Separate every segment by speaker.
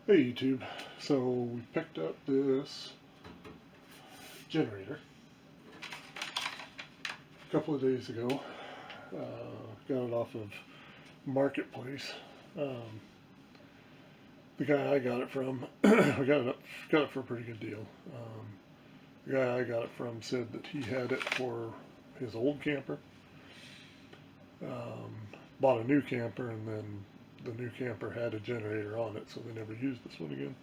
Speaker 1: Hey YouTube, so we picked up this generator a couple of days ago. Got it off of Marketplace. Um, the guy I got it from, we got it for a pretty good deal. The guy I got it from said that he had it for his old camper. Bought a new camper, and then the new camper had a generator on it, so they never used this one again.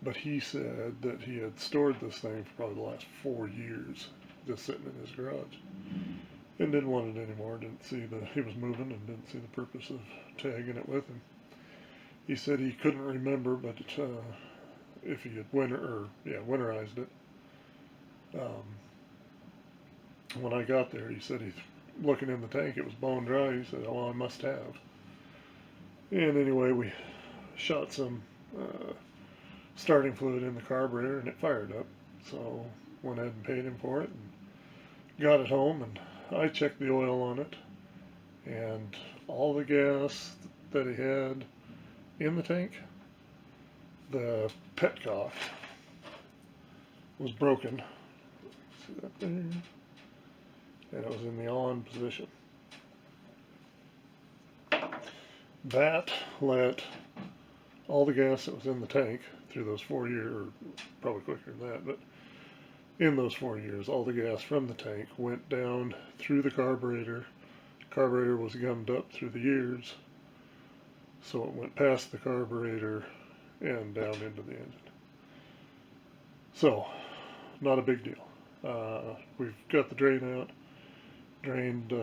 Speaker 1: But he said that he had stored this thing for probably the last 4 years, just sitting in his garage, and didn't want it anymore. He was moving and didn't see the purpose of tagging it with him. He said he couldn't remember, but if he had winterized it. When I got there, he said he's looking in the tank, it was bone dry. He said, "Oh, I must have." And anyway, we shot some starting fluid in the carburetor, and it fired up. So went ahead and paid him for it, and got it home, and I checked the oil on it, and all the gas that he had in the tank, the petcock was broken. See that there? And it was in the on position. That let all the gas that was in the tank through those 4 years, or probably quicker than that, but in those 4 years, all the gas from the tank went down through the carburetor. The carburetor was gummed up through the years, so it went past the carburetor and down into the engine. So, not a big deal. We've got the drain out, drained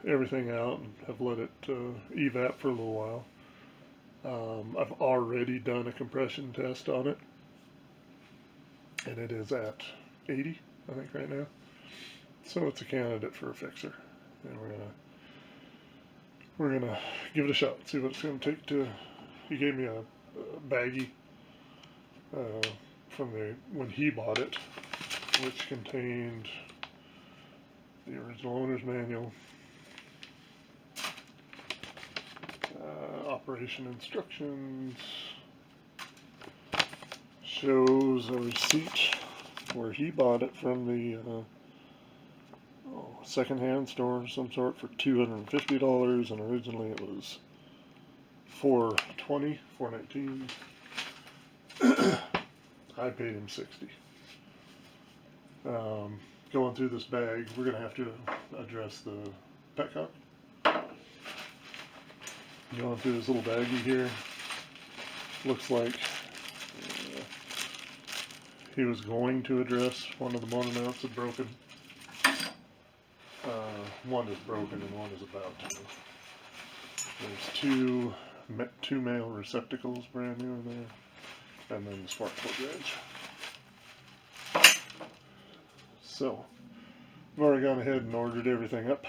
Speaker 1: everything out, and have let it evap for a little while. I've already done a compression test on it, and it is at 80, I think, right now. So it's a candidate for a fixer, and we're gonna give it a shot, see what it's gonna take to. He gave me a baggie from when he bought it, which contained the original owner's manual, operation instructions, shows a receipt where he bought it from the secondhand store of some sort for $250, and originally it was $419. I paid him $60. Going through this bag, we're going to have to address the petcock. Going through this little baggie here, looks like he was going to address one of the motor mounts had broken. One is broken and one is about to. There's two male receptacles brand new in there, and then the spark plug edge. So, I've already gone ahead and ordered everything up.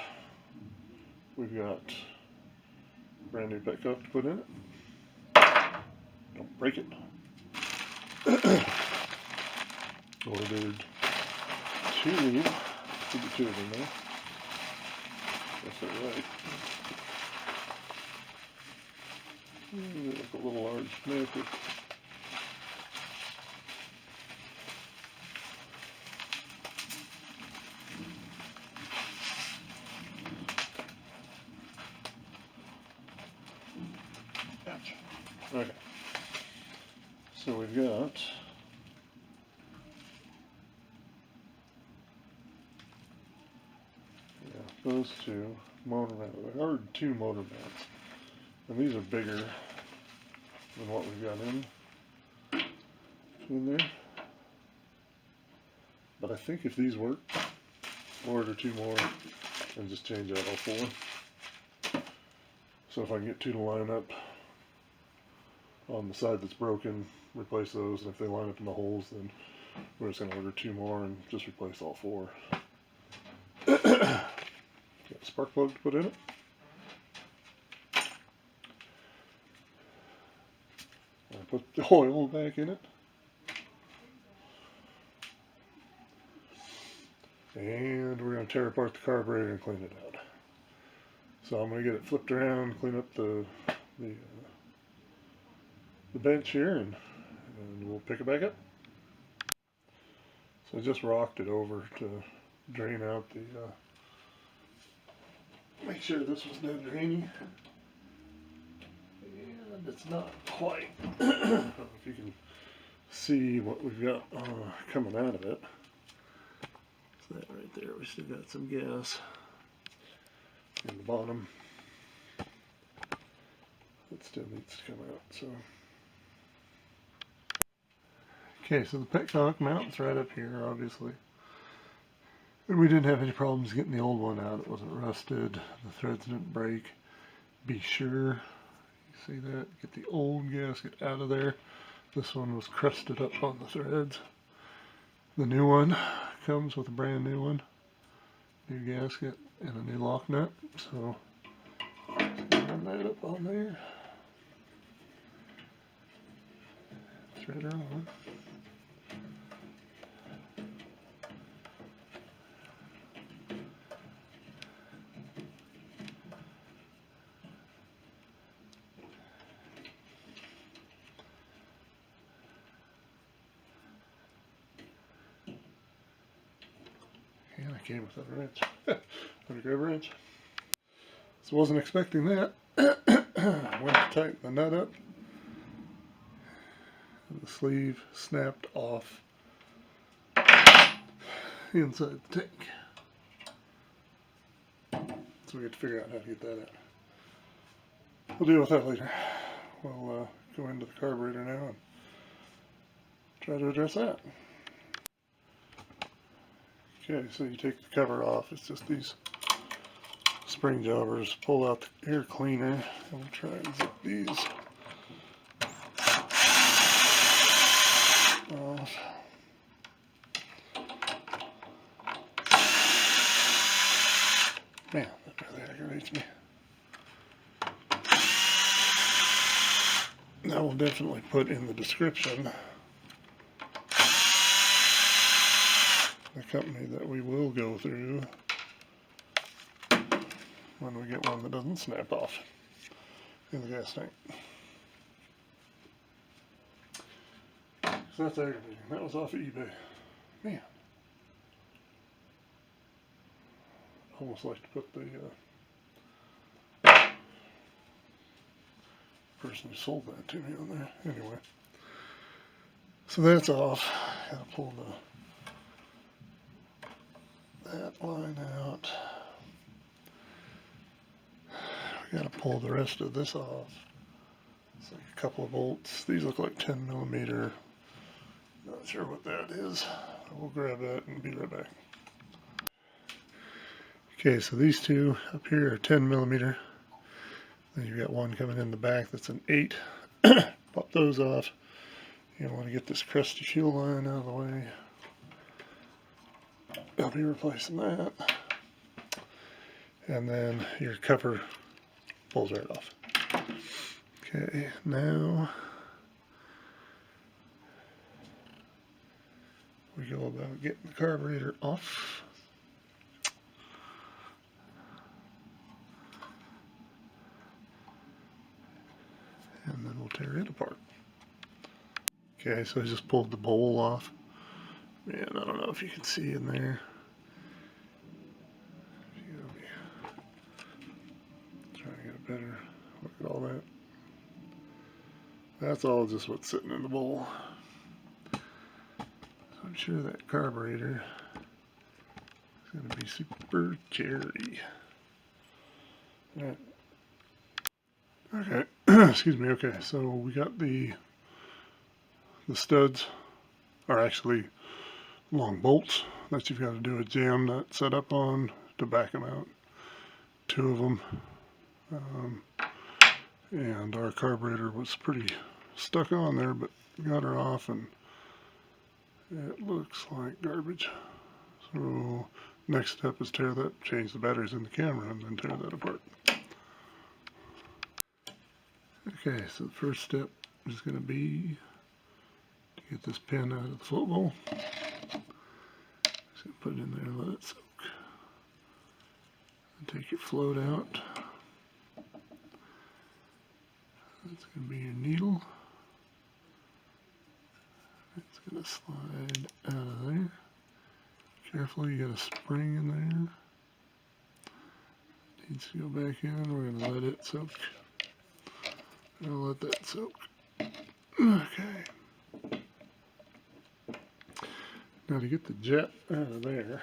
Speaker 1: We've got brand new petcock to put in it. Don't break it. Ordered should be two of them there. Guess they're right. They look a little large, maybe. Okay. So we've got those two motor mounts. I ordered 2 motor mounts, and these are bigger than what we've got in there. But I think if these work, we'll order 2 more and just change out all 4. So if I can get 2 to line up on the side that's broken, replace those, and if they line up in the holes, then we're just going to order 2 more and just replace all 4. Got a spark plug to put in it. I put the oil back in it. And we're going to tear apart the carburetor and clean it out. So I'm going to get it flipped around, clean up the the bench here and we'll pick it back up. So I just rocked it over to drain out the, make sure this was dead drainy. And it's not quite. I don't know if you can see what we've got coming out of it. So that right there, we still got some gas in the bottom. It still needs to come out, so. Okay, so the petcock mount's right up here, obviously. And we didn't have any problems getting the old one out. It wasn't rusted. The threads didn't break. Be sure, you see that? Get the old gasket out of there. This one was crusted up on the threads. The new one comes with a brand new one. New gasket and a new lock nut. So, run that up on there. Thread her on. And I came with a wrench. Let me grab a wrench. So wasn't expecting that. Went to tighten the nut up. And the sleeve snapped off inside the tank. So we have to figure out how to get that out. We'll deal with that later. We'll go into the carburetor now and try to address that. Okay, so you take the cover off. It's just these spring jobbers. Pull out the air cleaner and we'll try and zip these off. Man, that really aggravates me. Now we'll definitely put in the description the company that we will go through when we get one that doesn't snap off in the gas tank. So that's aggravating. That was off of eBay. Man. Almost like to put the person who sold that to me on there. Anyway. So that's off. Gotta pull that line out. We gotta pull the rest of this off. It's like a couple of bolts. These look like 10 millimeter. Not sure what that is. We'll grab that and be right back. Okay, so these two up here are 10 millimeter. Then you've got one coming in the back that's an 8. Pop those off. You want to get this crusty fuel line out of the way. I'll be replacing that. And then your cover pulls right off. Okay, now we go about getting the carburetor off. And then we'll tear it apart. Okay, so I just pulled the bowl off. Man, I don't know if you can see in there. Try to get a better look at all that. That's all just what's sitting in the bowl. So I'm sure that carburetor is going to be super cherry. Alright. Okay, excuse me. Okay, so we got the studs are actually long bolts that you've got to do a jam nut setup on to back them out. 2 of them. And our carburetor was pretty stuck on there, but got her off and it looks like garbage. So next step is change the batteries in the camera and then tear that apart. Okay, so the first step is going to be to get this pin out of the float bowl. Just going to put it in there and let it soak. And take your float out. That's going to be your needle. Gonna slide out of there. Carefully, you got a spring in there. Needs to go back in. We're gonna let it soak. We're gonna let that soak. Okay. Now to get the jet out of there,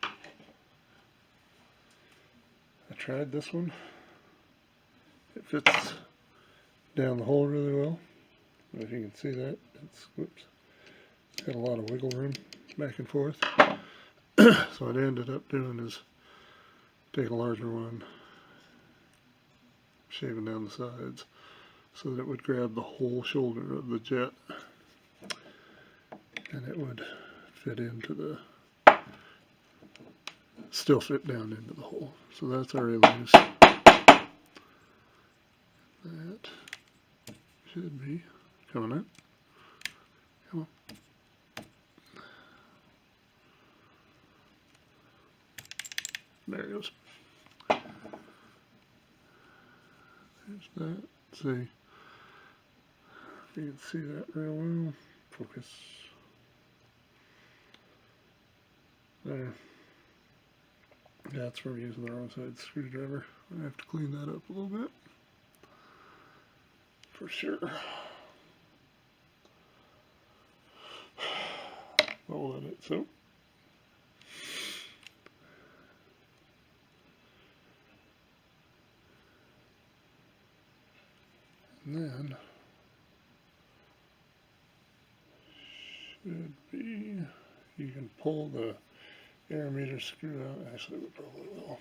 Speaker 1: I tried this one. It fits down the hole really well. If you can see that, it's got a lot of wiggle room back and forth. So what I ended up doing is take a larger one, shaving down the sides so that it would grab the whole shoulder of the jet, and it would fit into the, still fit down into the hole. So that's already loose. That should be coming up. Come on. There it goes. There's that. Let's see if you can see that real well. Focus. There. That's from using the wrong side screwdriver. I have to clean that up a little bit. For sure. I'll let it soak. And then should be, you can pull the air meter screw out. Actually, we probably will.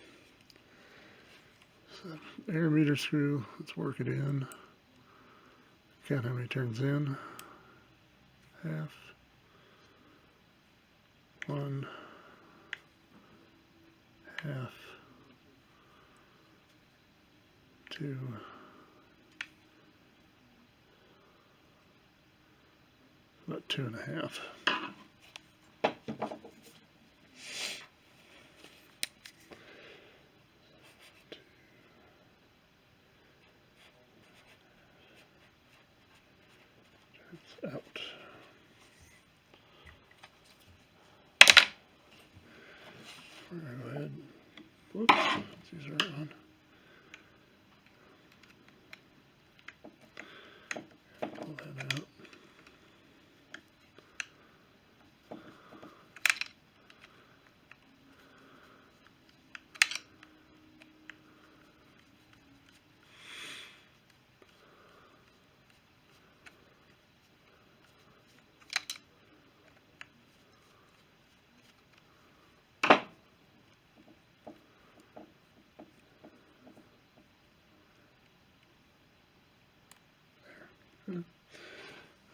Speaker 1: So, air meter screw, let's work it in. Count how many turns in. Half. 1. Half. 2. About 2.5. It's out. We're going to go ahead. Whoops, let's use the right one. Pull that out.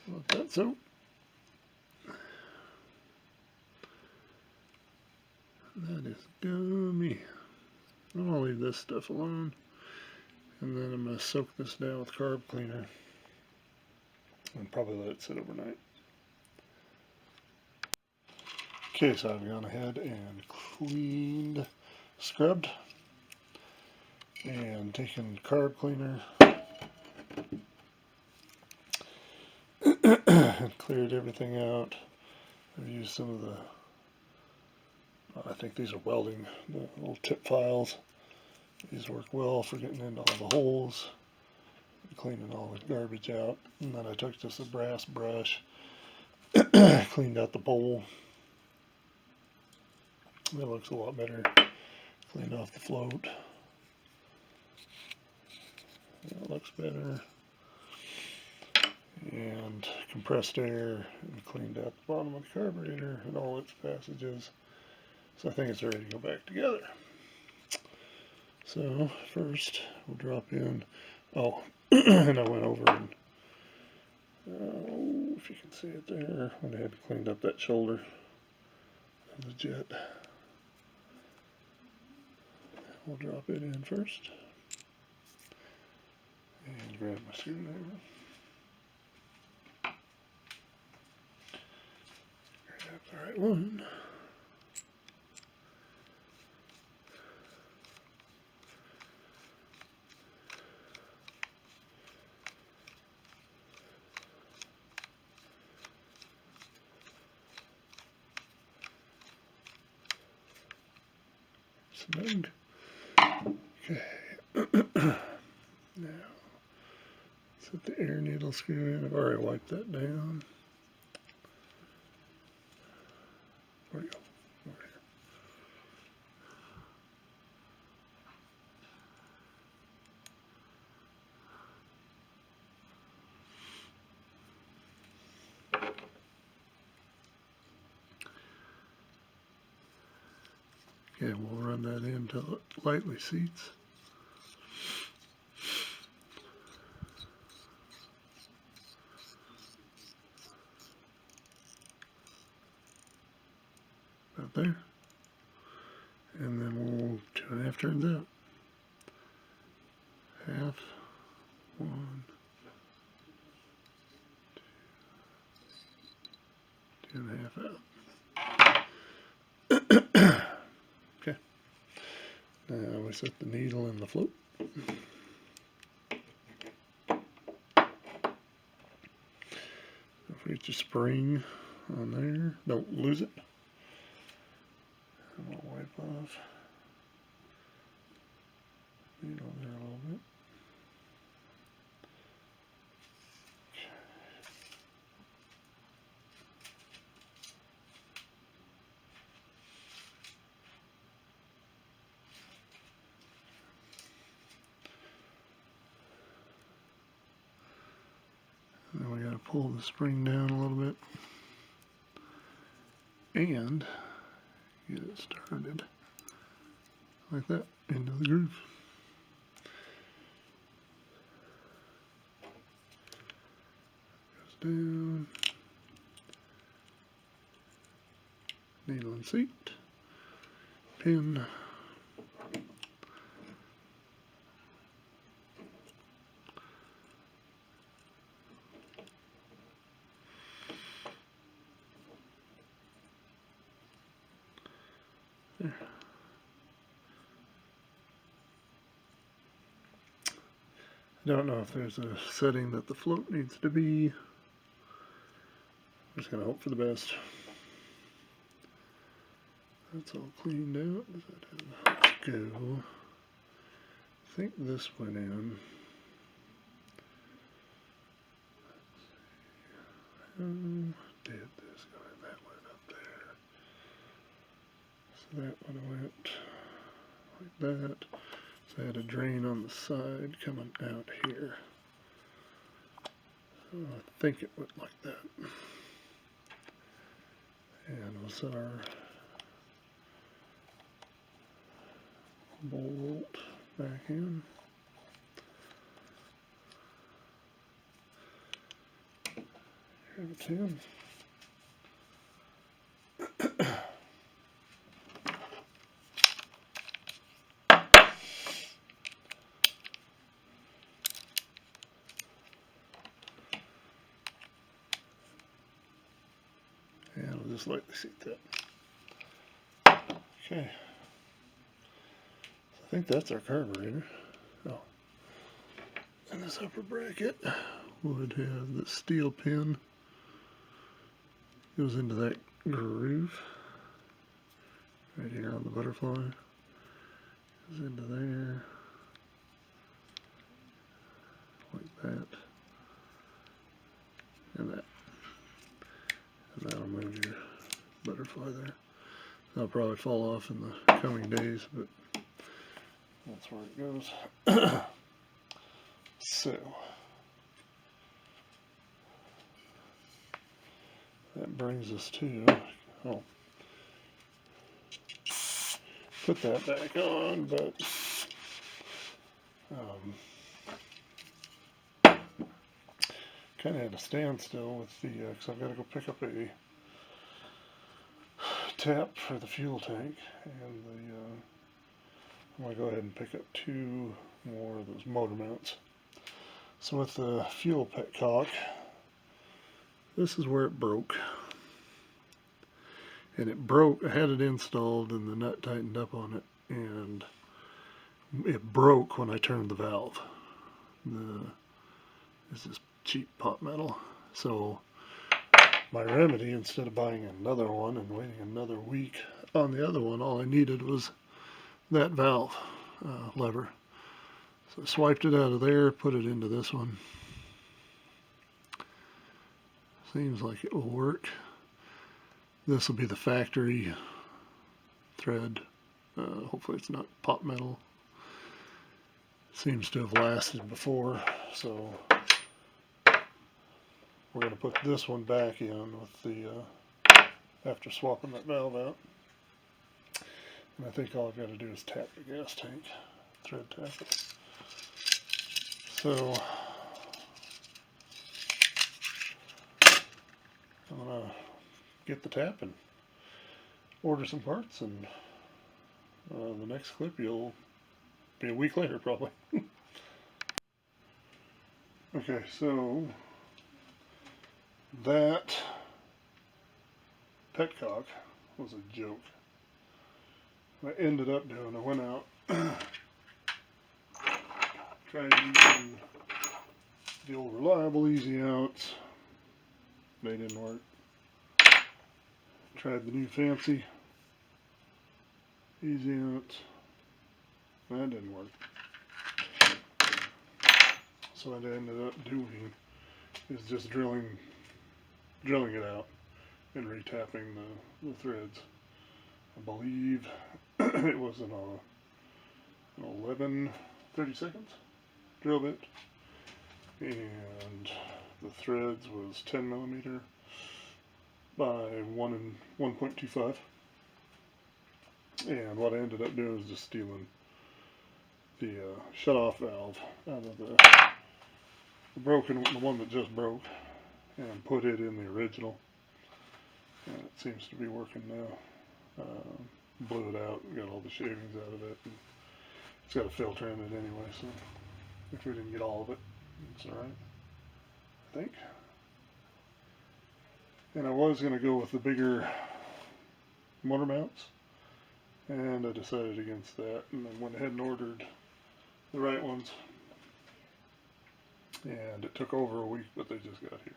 Speaker 1: Let that soak. That is gummy. I'm gonna leave this stuff alone, and then I'm gonna soak this down with carb cleaner, and probably let it sit overnight. Okay, so I've gone ahead and cleaned, scrubbed, and taken carb cleaner and cleared everything out. I've used some of the, I think these are welding, the little tip files. These work well for getting into all the holes, cleaning all the garbage out. And then I took just a brass brush, cleaned out the bowl. That looks a lot better. Cleaned off the float. That looks better. And compressed air, and cleaned out the bottom of the carburetor and all its passages. So I think it's ready to go back together. So first we'll drop in, and I went over and, if you can see it there, went ahead and cleaned up that shoulder of the jet. We'll drop it in first and grab my screwdriver. Grab the right one. snug. Okay. Now, set the air needle screw in. I've already wiped that down. Where'd it go? Over here. Okay, we'll run that in until it lightly seats. About there. And then we'll 2.5 turns out. Half, 1, 2, 2.5 out. Okay. Now we set the needle in the float. Don't forget your spring on there. Don't lose it. I'm going to wipe off needle there a little bit. And then we got to pull the spring down a little bit and get it started like that into the groove. Goes down, needle and seat, pin. There. I don't know if there's a setting that the float needs to be. I'm just going to hope for the best. That's all cleaned out. Does that have a go? I think this went in. Did this go in? That went up there. So that one went like that. So I had a drain on the side coming out here. So I think it went like that. And we'll set our bolt back in. Here's the tin. And we'll just lightly seat that. Okay. I think that's our carburetor. Oh. And this upper bracket would have the steel pin. Goes into that groove. Right here on the butterfly. Goes into there. Like that. And that. And that'll move your butterfly there. That'll probably fall off in the coming days, but that's where it goes. So that brings us to, put that back on, but kind of had a standstill with the, because I've got to go pick up a tap for the fuel tank, and I'm going to go ahead and pick up 2 more of those motor mounts. So with the fuel petcock, this is where it broke. And it broke, I had it installed and the nut tightened up on it, and it broke when I turned the valve. This is cheap pot metal. So my remedy, instead of buying another one and waiting another week on the other one, all I needed was that valve lever. So I swiped it out of there, put it into this one. Seems like it will work. This will be the factory thread. Hopefully it's not pot metal. Seems to have lasted before, so we're going to put this one back in with the after swapping that valve out. And I think all I've got to do is tap the gas tank, thread tap it. So I'm going to get the tap and order some parts, and the next clip you'll be a week later probably. Okay, so that petcock was a joke. What I ended up doing, I went out, tried using the old reliable easy outs. They didn't work. Tried the new fancy easy outs. That didn't work. So what I ended up doing is just drilling it out and retapping the threads. I believe it was an 11 32 drill bit, and the threads was 10 millimeter by 1.25. And what I ended up doing was just stealing the shut-off valve out of the one that just broke, and put it in the original. And it seems to be working now. Blew it out, got all the shavings out of it. And it's got a filter in it anyway, so if we didn't get all of it, it's alright, I think. And I was going to go with the bigger motor mounts, and I decided against that, and then went ahead and ordered the right ones. And it took over a week, but they just got here.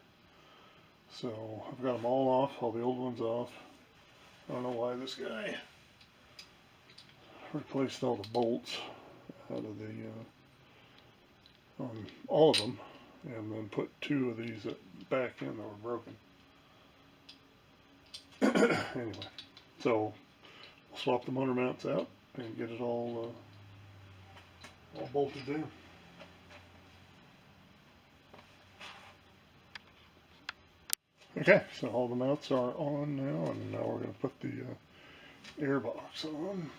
Speaker 1: So I've got them all off, all the old ones off. I don't know why this guy replaced all the bolts out of the on all of them, and then put 2 of these back in that were broken. Anyway, so we'll swap the motor mounts out and get it all bolted down. Okay, so all the mounts are on now, and now we're going to put the air box on.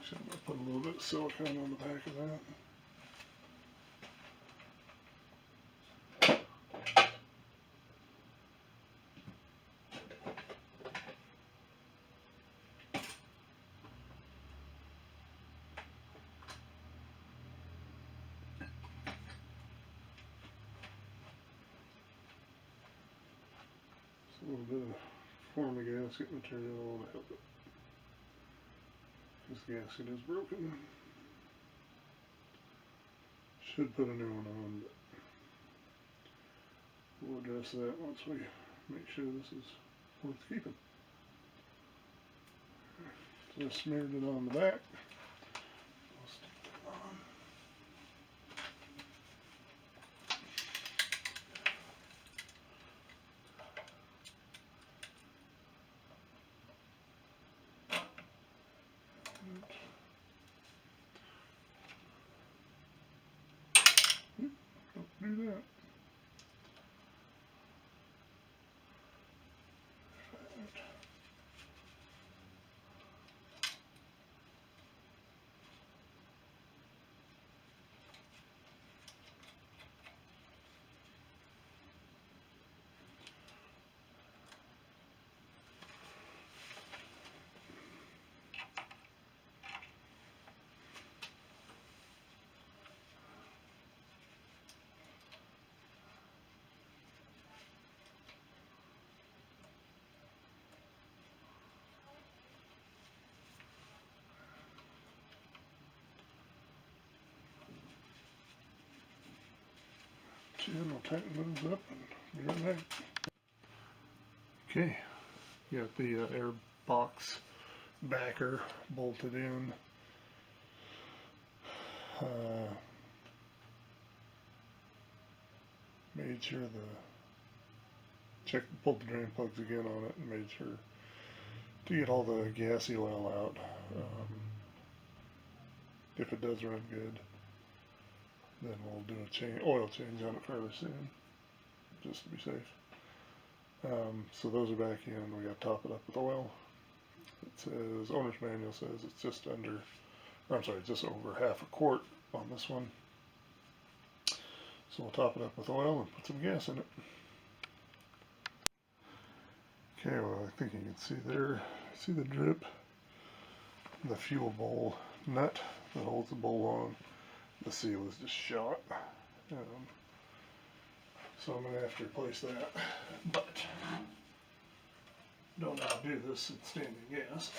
Speaker 1: So I'm going to put a little bit of silicone on the back of that. A little bit of former gasket material to help it. This gasket is broken. Should put a new one on, but we'll address that once we make sure this is worth keeping. So I smeared it on the back. I'll stick that on. Don't do that. we'll tighten those up and be right back. Okay, got the air box backer bolted in. Made sure pulled the drain plugs again on it and made sure to get all the gassy oil out. If it does run good, then we'll do a oil change on it fairly soon, just to be safe. So those are back in. We got to top it up with oil. It says, owner's manual says it's just just over half a quart on this one. So we'll top it up with oil and put some gas in it. Okay, well, I think you can see there, see the drip, the fuel bowl nut that holds the bowl on. The seal is just shot. So I'm going to have to replace that, but don't know how to do this in standing gas.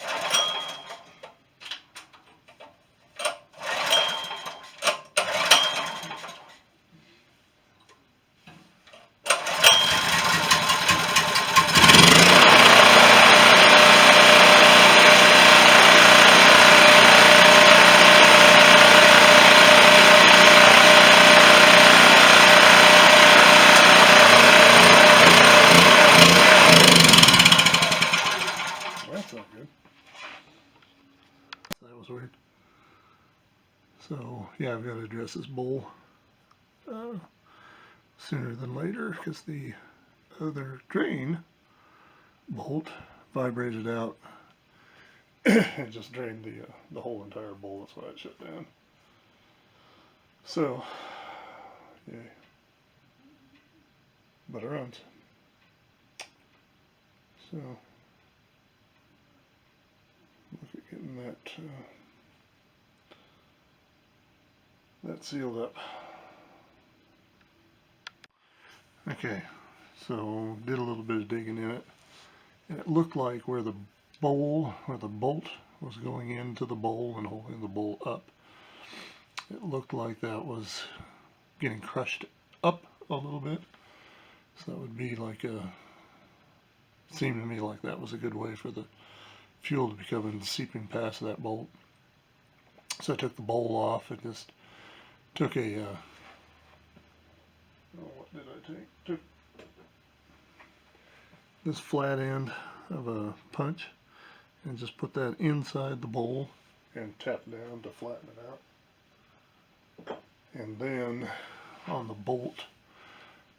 Speaker 1: Weird. So yeah, I've got to address this bowl sooner than later because the other drain bolt vibrated out and just drained the whole entire bowl. That's why it shut down. So yeah, but it runs. So look at getting that sealed up. Okay, so did a little bit of digging in it, and it looked like where the bolt was going into the bowl and holding the bowl up, it looked like that was getting crushed up a little bit. So that would be like seemed to me like that was a good way for the fuel to be coming seeping past that bolt. So I took the bowl off and just took a what did I take? Took this flat end of a punch and just put that inside the bowl and tapped down to flatten it out. And then on the bolt,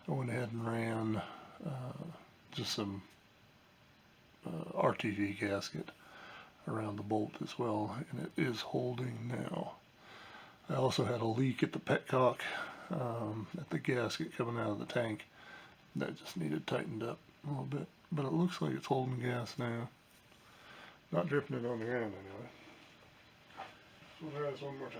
Speaker 1: I went ahead and ran just some RTV gasket around the bolt as well, and it is holding now. I also had a leak at the petcock at the gasket coming out of the tank that just needed tightened up a little bit, but it looks like it's holding gas now. Not dripping it on the ground anyway. So we'll try this one more time.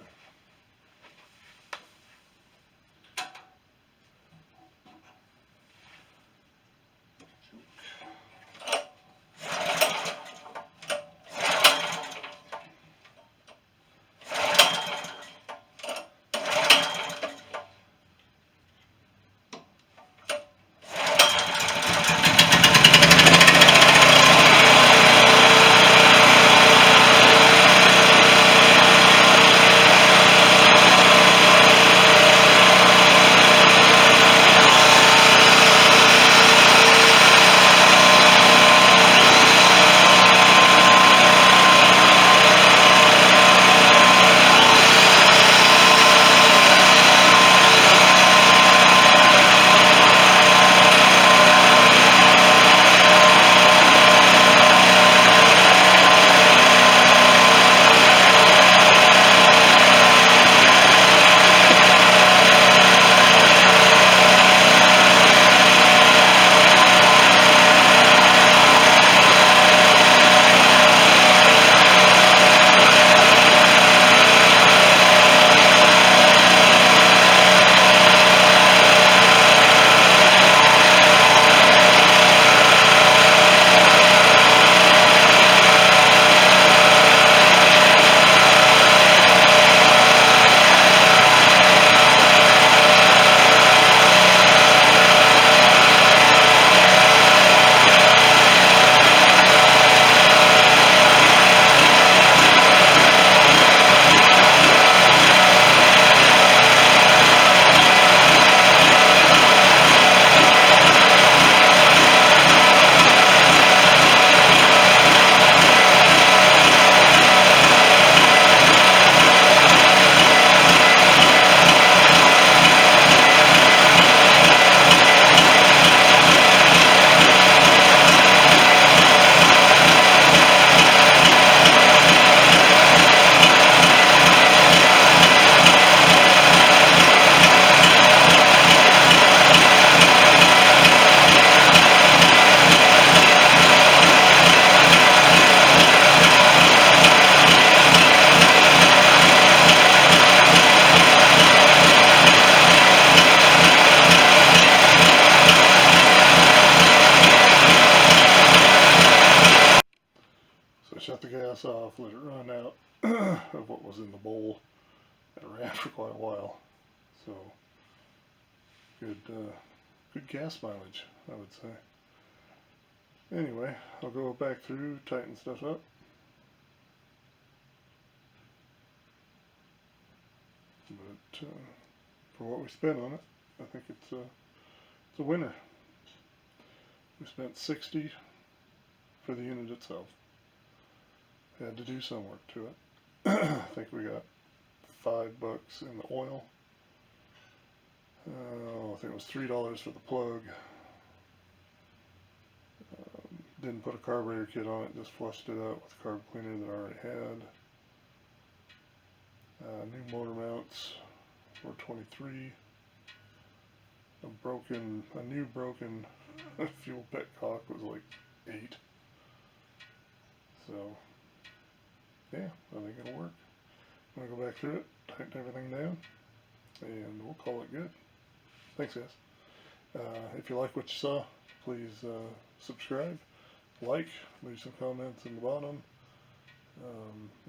Speaker 1: shut the gas off, let it run out of what was in the bowl. It ran for quite a while, so good gas mileage, I would say. Anyway, I'll go back through, tighten stuff up. But for what we spent on it, I think it's a winner. We spent $60 for the unit itself. Had to do some work to it. I think we got $5 in the oil. I think it was $3 for the plug. Didn't put a carburetor kit on it, just flushed it out with a carb cleaner that I already had. New motor mounts were $23. A new broken fuel petcock was like $8. So yeah, I think it'll work. I'm gonna go back through it, tighten everything down, and we'll call it good. Thanks, guys. If you like what you saw, please subscribe, like, leave some comments in the bottom.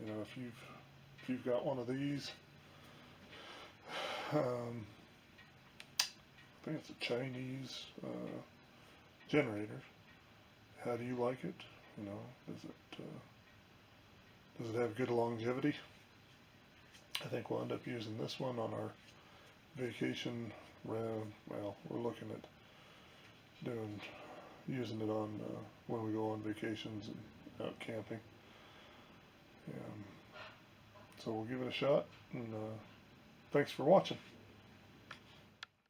Speaker 1: You know, if you've got one of these, I think it's a Chinese generator. How do you like it? You know, does it have good longevity? I think we'll end up using this one on our vacation round. Well, we're looking at using it on when we go on vacations and out camping. So we'll give it a shot, and thanks for watching.